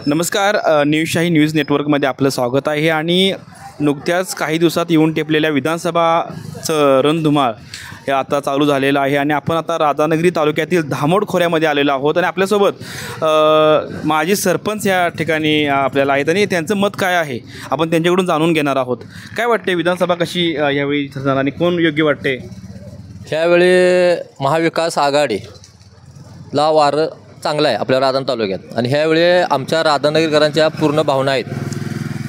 नमस्कार, न्यूजशाही न्यूज नेटवर्कमध्ये आपलं स्वागत आहे. आणि नुकत्याच काही दिवसात येऊन टेपलेल्या विधानसभाचं रणधुमाळ हे आता चालू झालेलं आहे. आणि आपण आता राधानगरी तालुक्यातील धामोड खोऱ्यामध्ये आलेलो आहोत आणि आपल्यासोबत माजी सरपंच या ठिकाणी आपल्याला आहेत आणि त्यांचं मत काय आहे आपण त्यांच्याकडून जाणून घेणार आहोत. काय वाटते, विधानसभा कशी यावेळी ठरणार आणि कोण योग्य वाटते? ह्यावेळी महाविकास आघाडीला वारं चांगलं आहे आपल्या राधानगरी तालुक्यात. आणि ह्यावेळी आमच्या राधानगरीकरांच्या पूर्ण भावना आहेत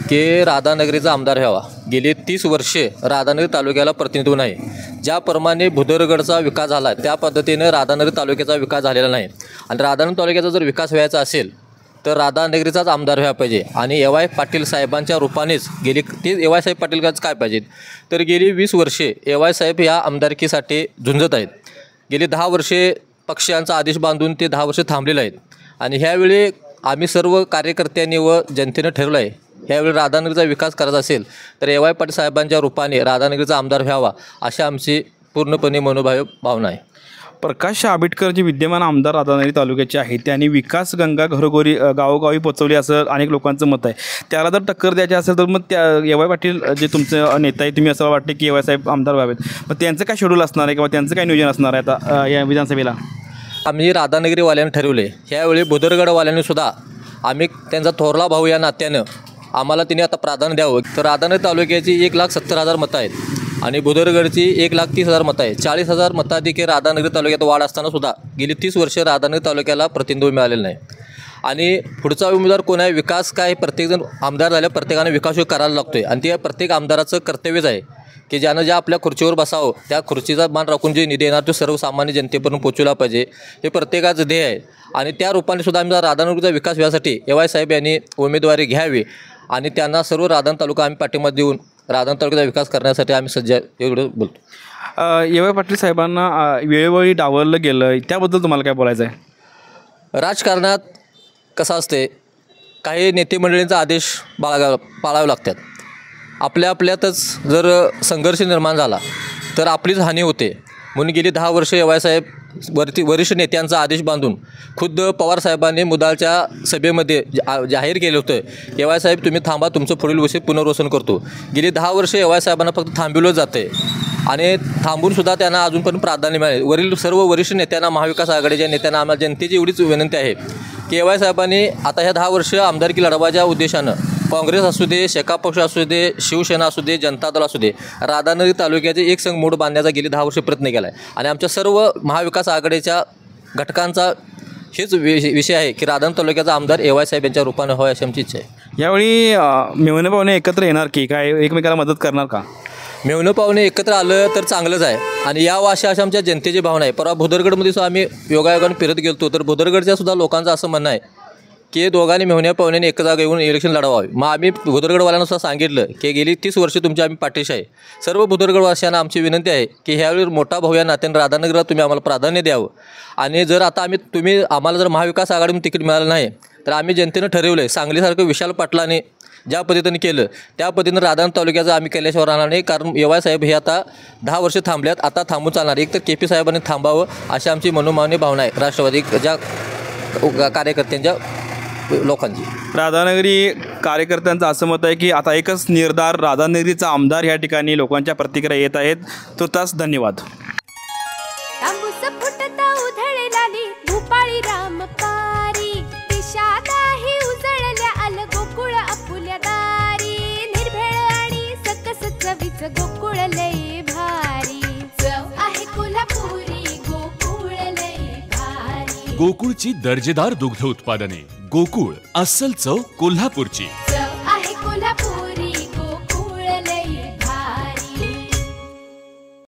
की राधानगरीचा आमदार व्हावा. गेली 30 वर्षे राधानगरी तालुक्याला प्रतिनिधित्व नाही. ज्याप्रमाणे भुदरगडचा विकास झाला त्या पद्धतीने राधानगरी तालुक्याचा विकास झालेला नाही. आणि राधानगरी तालुक्याचा जर विकास व्हायचा असेल तर राधानगरीचाच आमदार व्हायला पाहिजे. आणि ए.वाय. पाटील साहेबांच्या रूपानेच गेली ते ए.वाय. साहेब पाटीलच काय पाहिजेत तर गेली 20 वर्षे ए.वाय. साहेब या आमदारकीसाठी झुंजत आहेत. गेली 10 वर्षे पक्षांचा आदेश बांधून ते 10 वर्ष थांबलेले आहेत. आणि ह्यावेळी आम्ही सर्व कार्यकर्त्यांनी व जनतेनं ठरवलं आहे ह्यावेळी राधानगरीचा विकास करायचा असेल तर ए.वाय. पाटील साहेबांच्या रूपाने राधानगरीचा आमदार व्हावा अशी आमची पूर्णपणे मनोभाव भावना आहे. प्रकाश आंबेडकर जे विद्यमान आमदार राधानगरी तालुक्याचे आहेत त्यांनी विकास गंगा घरोघरी गावोगावी पोचवली असं अनेक लोकांचं मत आहे. त्याला जर टक्कर द्यायची असेल तर मग त्या ए.वाय. पाटील जे तुमचं नेता आहे तुम्ही असं वाटते की ए.वाय. साहेब आमदार व्हावेत, मग त्यांचं काय शेड्यूल असणार आहे किंवा त्यांचं काय नियोजन असणार आहे आता या विधानसभेला? आम्ही राधानगरीवाल्यांनी ठरवले ह्यावेळी भुदरगडवाल्यांनी सुद्धा आम्ही त्यांचा थोरला भाऊ या नात्यानं आम्हाला तिने आता प्राधान्य द्यावं. तर राधानगरी तालुक्याची 1,70,000 मतं आहेत आणि भुदरगडची 1,30,000 मतं आहेत. 40,000 मताधिक्य राधानगरी तालुक्यात वाढ असतानासुद्धा गेली 30 वर्षे राधानगरी तालुक्याला प्रतिनिधित्व मिळालेलं नाही. आणि पुढचा उमेदवार कोण आहे, विकास काय, प्रत्येकजण आमदार झाल्या प्रत्येकाने विकास करायला लागतो आहे. आणि ते प्रत्येक आमदाराचं कर्तव्यच आहे की ज्यानं ज्या आपल्या खुर्चीवर बसावं त्या खुर्चीचा मान राखून जे निधी येणार तो सर्वसामान्य जनतेपर्यंत पोचवला पाहिजे हे प्रत्येकाचं ध्येय आहे. आणि त्या रूपाने सुद्धा आमचा राधानगरीचा विकास व्हायसाठी ए.वाय. साहेब यांनी उमेदवारी घ्यावी आणि त्यांना सर्व राधानगरी तालुका आम्ही पाठिंबा देऊन राधानगरी तालुक्याचा विकास करण्यासाठी आम्ही सज्ज एवढं बोलतो. ए.वाय. पाटील साहेबांना वेळोवेळी डावललं गेलं त्याबद्दल तुम्हाला काय बोलायचं आहे? राजकारणात कसं असते, काही नेते मंडळींचा आदेश पाळावे लागतात. आपल्यातच जर संघर्ष निर्माण झाला तर आपलीच हानी होते. म्हणून गेली 10 वर्षे ए.वाय. साहेब वरिष्ठ नेत्यांचा आदेश बांधून खुद्द पवारसाहेबांनी मुदालच्या सभेमध्ये जाहीर केलं होतं ए.वाय. साहेब तुम्ही थांबा, तुमचं पुढील वर्षी पुनर्वसन करतो. गेली 10 वर्षे ए.वाय. साहेबांना फक्त थांबवलं जाते आणि थांबूनसुद्धा त्यांना अजूनपर्यंत प्राधान्य मिळाले. वरील सर्व वरिष्ठ नेत्यांना, महाविकास आघाडीच्या नेत्यांना, आम्हाला जनतेची एवढीच विनंती आहे की ए.वाय. साहेबांनी आता ह्या 10 वर्ष आमदारकी लढवायच्या उद्देशानं काँग्रेस असू दे, शेका पक्ष असू दे, शिवसेना असू दे, जनता दल असू दे, राधानगरी तालुक्याचे एक संघ मूड बांधण्याचा गेली 10 वर्ष प्रयत्न केला आहे. आणि आमच्या सर्व महाविकास आघाडीच्या घटकांचा हेच विषय आहे की राधानगरी तालुक्याचा आमदार ए.वाय. साहेब यांच्या रूपाने व्हावे अशी आमची इच्छा आहे. यावेळी मेव्हणे पाहुणे एकत्र येणार की काय, एकमेकाला मदत करणार का? मेव्हणे पाहुणे एकत्र आलं तर चांगलंच आहे. आणि या अशा आमच्या जनतेची भावना आहे. परवा भुदरगडमध्ये सुद्धा आम्ही योगायोगाने फिरत गेलो तर भुदरगडच्या सुद्धा लोकांचं असं म्हणणं आहे की दोघांनी मेव्हण्या पाहुण्याने एक जागा येऊन इलेक्शन लढवावे. मग आम्ही भुदरगडवाल्यांना सुद्धा सांगितलं की गेली 30 वर्षे तुमची आम्ही पाठीशी आहे. सर्व भुदरगडवासियांना आमची विनंती आहे की ह्यावेळी मोठा भाऊ या नात्याने राधानगरीला तुम्ही आम्हाला प्राधान्य द्यावं. आणि जर आता तुम्ही आम्हाला जर महाविकास आघाडीतून तिकीट मिळालं नाही तर आम्ही जनतेनं ठरवलं आहे सांगलीसारखं विशाल पाटलाने ज्या पद्धतीने केलं त्या पद्धतीनं राधानगरी तालुक्याचं आम्ही केल्याशिवाय राहणार नाही. कारण ए.वाय. साहेब हे आता 10 वर्ष थांबल्यात, आता थांबून चालणार. एक तर के.पी. साहेबांनी थांबावं अशी आमची मनोमानी भावना आहे राष्ट्रवादी ज्या कार्यकर्त्यांच्या लोकांची. राधानगरी कार्यकर्त्यांचं असं मत आहे की आता एकच निर्धार, राधानगरीचा आमदार या ठिकाणी लोकांच्या प्रतिक्रिया येत आहेत. तुर्तास धन्यवाद. गोकुळ लय भारी चव आहे कोल्हापुरी, गोकुळ लय भारी. गोकुळची दर्जेदार दुग्ध उत्पादने. गोकुळ, अस्सल चव कोल्हापूरची.